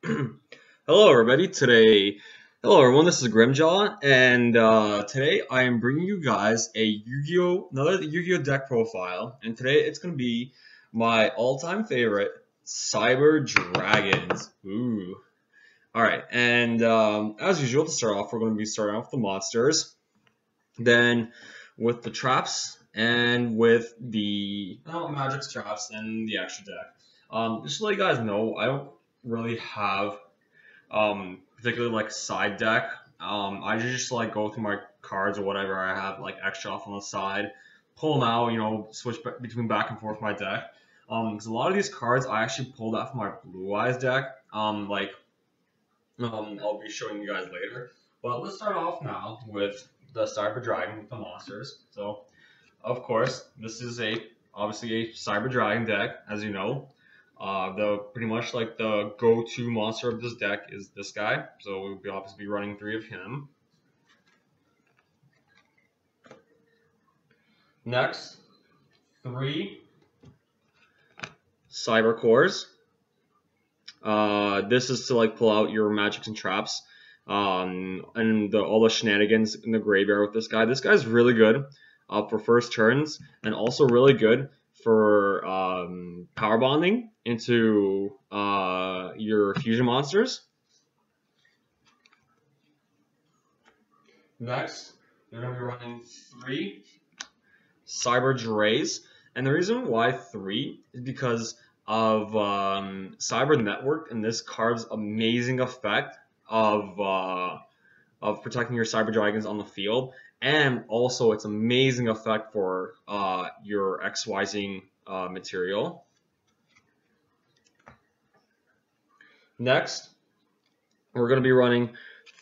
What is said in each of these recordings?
Hello, everybody. Hello, everyone. This is Grimjaw, and today I am bringing you guys another Yu-Gi-Oh deck profile. And today it's going to be my all-time favorite, Cyber Dragons. Ooh. All right, and as usual, to start off, we're going to be starting off with the monsters, then with the traps, and with the Magic's traps and the extra deck. Just to let you guys know, I don't really have particularly like side deck. I just like go through my cards or whatever I have like extra off on the side, pull them out, switch between back and forth my deck. Because a lot of these cards I actually pulled out from my Blue Eyes deck. I'll be showing you guys later. But let's start off now with the Cyber Dragon with the monsters. So, of course, this is obviously a Cyber Dragon deck, as you know. Pretty much like the go-to monster of this deck is this guy, so we'll be obviously running 3 of him. Next, 3 Cyber Cores. This is to like pull out your magics and traps, and all the shenanigans in the graveyard with this guy. This guy's really good for first turns, and also really good for power bonding into your fusion monsters. Next, you're going to be running 3 Cyber Drays, and the reason why 3 is because of Cyber Network and this card's amazing effect of protecting your Cyber Dragons on the field, and also its amazing effect for your XYZ material. Next, we're going to be running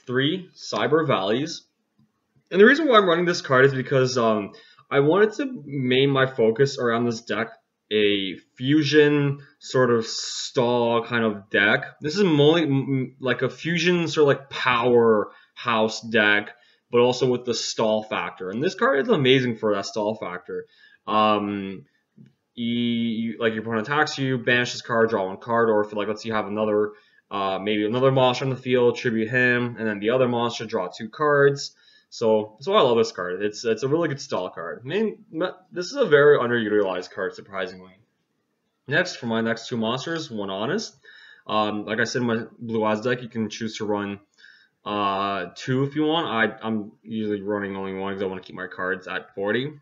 3 Cyber Valleys. And the reason why I'm running this card is because I wanted to main my focus around this deck a fusion sort of stall kind of deck. This is mostly like a fusion sort of like powerhouse deck, but also with the stall factor. And this card is amazing for that stall factor. Like your opponent attacks you, banish this card, draw 1 card, or if like let's say you have maybe another monster on the field, tribute him, and then the other monster, draw 2 cards. So I love this card. It's a really good stall card. This is a very underutilized card, surprisingly. Next, for my next 2 monsters, 1 Honest. Like I said, in my Blue Eyes deck, you can choose to run 2 if you want. I'm usually running only 1 because I want to keep my cards at 40.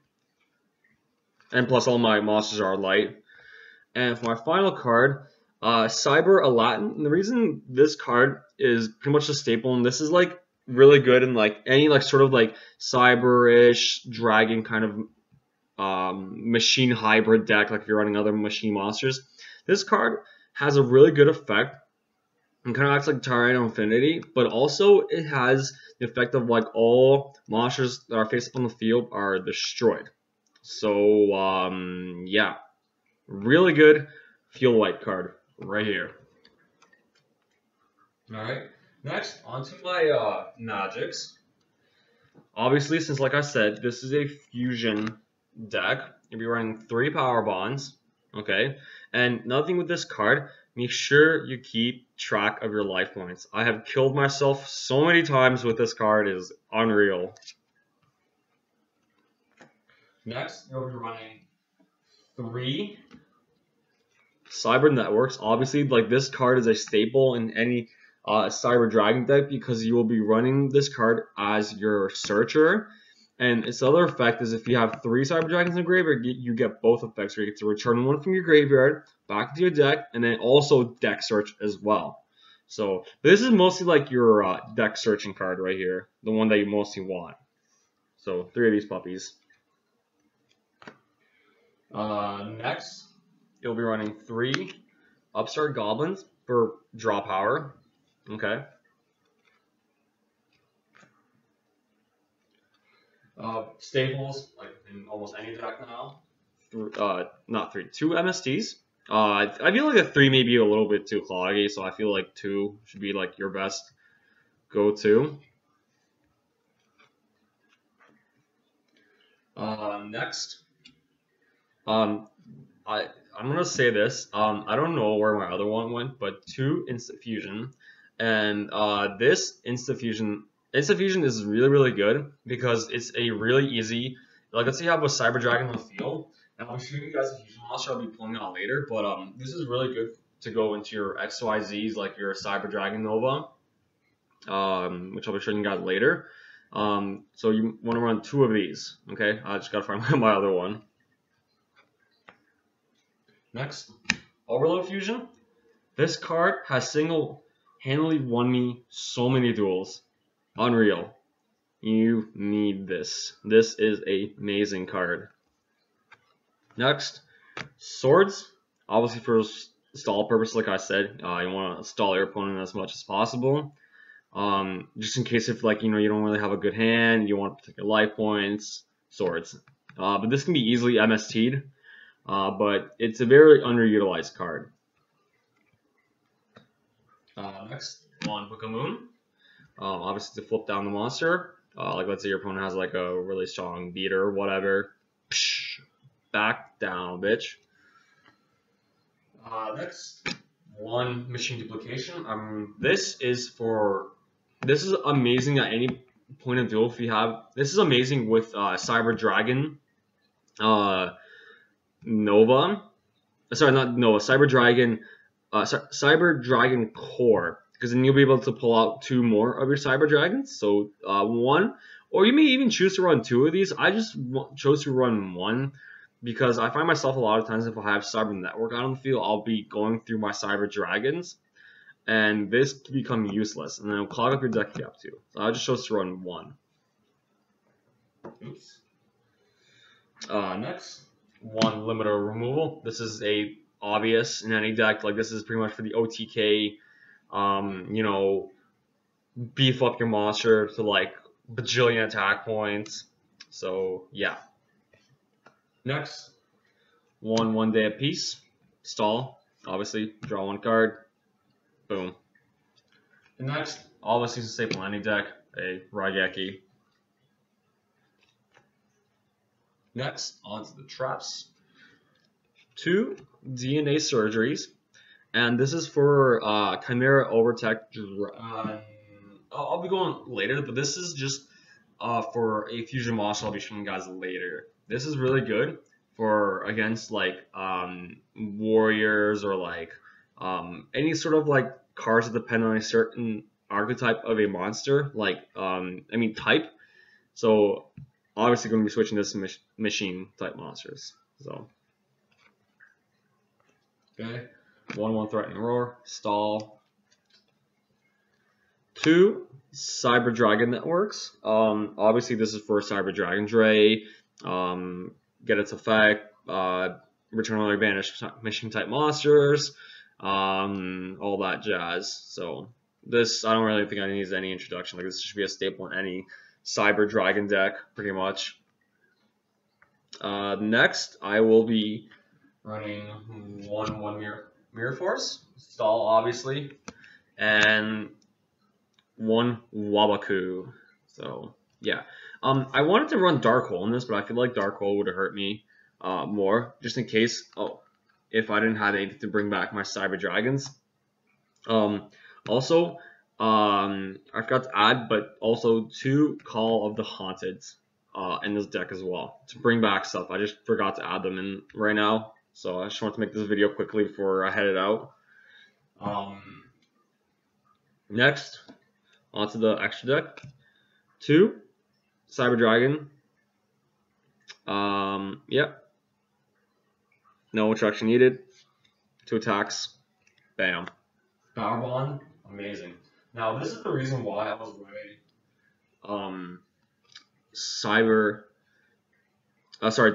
And plus, all my monsters are light. And for my final card, Cyber Aladdin. And the reason this card is pretty much a staple, and this is like really good in like any like sort of like cyber-ish dragon kind of machine hybrid deck, like if you're running other machine monsters. This card has a really good effect and kind of acts like Tyranno Infinity, but also it has the effect of like all monsters that are face up on the field are destroyed. So yeah, really good feel white card right here. Alright, next onto my Magics. Obviously, since like I said, this is a fusion deck, you'll be running 3 power bonds. Okay, and another thing with this card, make sure you keep track of your life points. I have killed myself so many times with this card, it is unreal. Next, you'll be running 3 Cyber Networks. Obviously, like this card is a staple in any Cyber Dragon deck because you will be running this card as your searcher. And its other effect is if you have 3 Cyber Dragons in the graveyard, you get both effects where you get to return 1 from your graveyard back into your deck, and then also deck search as well. So this is mostly like your deck searching card right here, the one that you mostly want. So 3 of these puppies. Next, you'll be running 3 Upstart Goblins for draw power. Okay. Staples, like in almost any deck now. 2 MSTs. I feel like a 3 may be a little bit too cloggy, so I feel like 2 should be like your best go-to. Next, I'm gonna say this. I don't know where my other one went, but 2 Instant Fusion, and Instant Fusion is really really good because it's a really easy. Like let's say you have a Cyber Dragon on the field, and I'll show you guys a fusion monster. I'll be pulling out later, but this is really good to go into your XYZs like your Cyber Dragon Nova, which I'll be showing you guys later. So you want to run 2 of these. Okay, I just gotta find my other one. Next, Overload Fusion. This card has single-handedly won me so many duels. Unreal. You need this. This is an amazing card. Next, Swords. Obviously for stall purpose, like I said, you want to stall your opponent as much as possible. Just in case if like you don't really have a good hand, you want to protect your life points. Swords. But this can be easily MST'd. But it's a very underutilized card. Next, one Book of Moon. Obviously to flip down the monster. Like let's say your opponent has like a really strong beater or whatever. Psh, back down, bitch. Next, one Machine Duplication. This is amazing at any point of duel if you have. This is amazing with Cyber Dragon. Nova, sorry, not Nova, Cyber Dragon Core, because then you'll be able to pull out 2 more of your Cyber Dragons. So 1, or you may even choose to run 2 of these. I just chose to run 1 because I find myself a lot of times if I have Cyber Network out on the field, I'll be going through my Cyber Dragons, and this can become useless, and then it'll clog up your deck if you have to. So I just chose to run 1. Oops. Next. 1 limiter removal. This is a obvious in any deck. Like this is pretty much for the OTK. Beef up your monster to like bajillion attack points. So yeah. Next, 1 day apiece. Stall. Obviously, draw 1 card. Boom. The next, obviously, is a staple in any deck. A Raigeki. Next, onto the traps. 2 DNA surgeries, and this is for Chimera Overtech. I'll be going later, but this is just for a fusion monster I'll be showing you guys later. This is really good for against like warriors or like any sort of like cards that depend on a certain archetype of a monster, like type. So obviously going to be switching this to machine type monsters. So okay, 1/1 Threatening Roar, stall. 2 Cyber Dragon Networks. Obviously this is for Cyber Dragon Dre. Get its effect. Return all your banished mission type monsters. All that jazz. So this I don't really think I need any introduction. Like this should be a staple in any Cyber Dragon deck, pretty much. Next, I will be running 1/1 Mirror Force, stall obviously, and 1 Wabaku. So yeah, I wanted to run Dark Hole in this, but I feel like Dark Hole would have hurt me more, just in case. If I didn't have anything to bring back my Cyber Dragons. Also, I forgot to add, but also 2 Call of the Haunted in this deck as well to bring back stuff. I just forgot to add them in right now, so I just wanted to make this video quickly before I headed out. Next, onto the extra deck. 2 Cyber Dragon. Yep. No attraction needed. 2 attacks. Bam. Power Bond. Amazing. Now this is the reason why I was running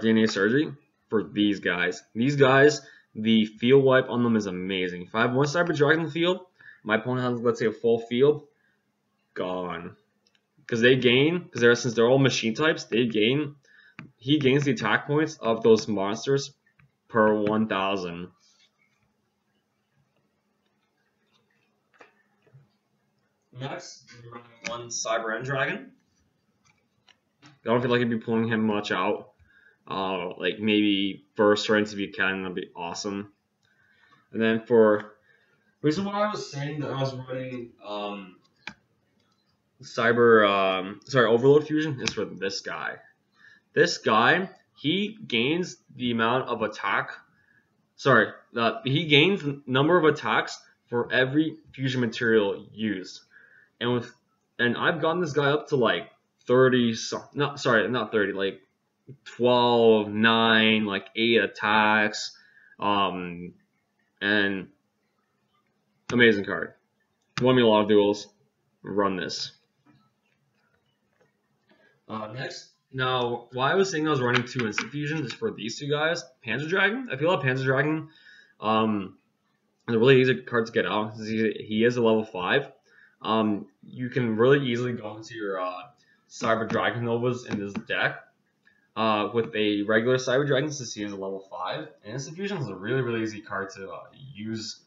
DNA Surgery for these guys. These guys, the field wipe on them is amazing. If I have 1 Cyber Dragon in the field, my opponent has, let's say, a full field, gone. Because since they're all machine types, he gains the attack points of those monsters per 1,000. Next, we're running 1 Cyber End Dragon. I don't feel like I'd be pulling him much out. like maybe first rank if you can, that'd be awesome. And then for reason why I was saying that I was running Overload Fusion is for this guy. This guy, he gains the amount of attack. He gains the number of attacks for every fusion material used, and I've gotten this guy up to like 30. Not 30, like 12, 9, like 8 attacks, and amazing card. Won me a lot of duels. Run this. Next. Now, why I was saying I was running 2 instant fusions is for these two guys. Panzer Dragon. I feel like Panzer Dragon is a really easy card to get out. He is a level 5. You can really easily go into your Cyber Dragon Novas in this deck with a regular Cyber Dragon since he is a level 5. And instant fusion is a really, really easy card to use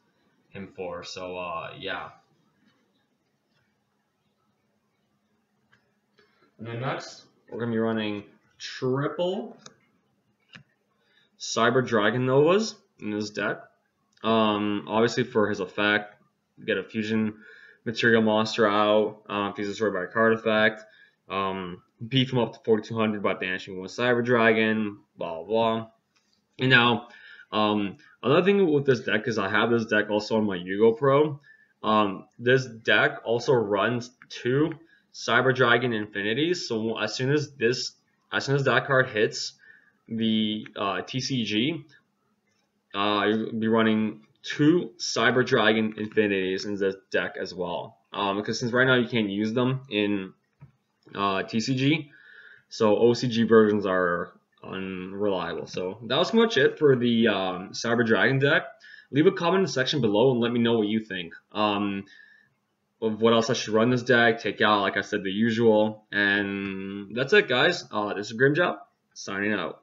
him for. So, yeah. And then next, we're going to be running triple Cyber Dragon Novas in this deck. Obviously for his effect, get a fusion material monster out if he's destroyed by a card effect. Beef him up to 4200 by banishing 1 Cyber Dragon, blah, blah, blah. And now, another thing with this deck is I have this deck also on my Yugo Pro. This deck also runs 2 Cyber Dragon Infinities. So as soon as that card hits the TCG, you'll be running 2 Cyber Dragon Infinities in this deck as well. Because since right now you can't use them in TCG, so OCG versions are unreliable. So that was pretty much it for the Cyber Dragon deck. Leave a comment in the section below and let me know what you think. Of what else I should run this deck, take out, like I said, the usual. And that's it, guys. This is Grimjob, signing out.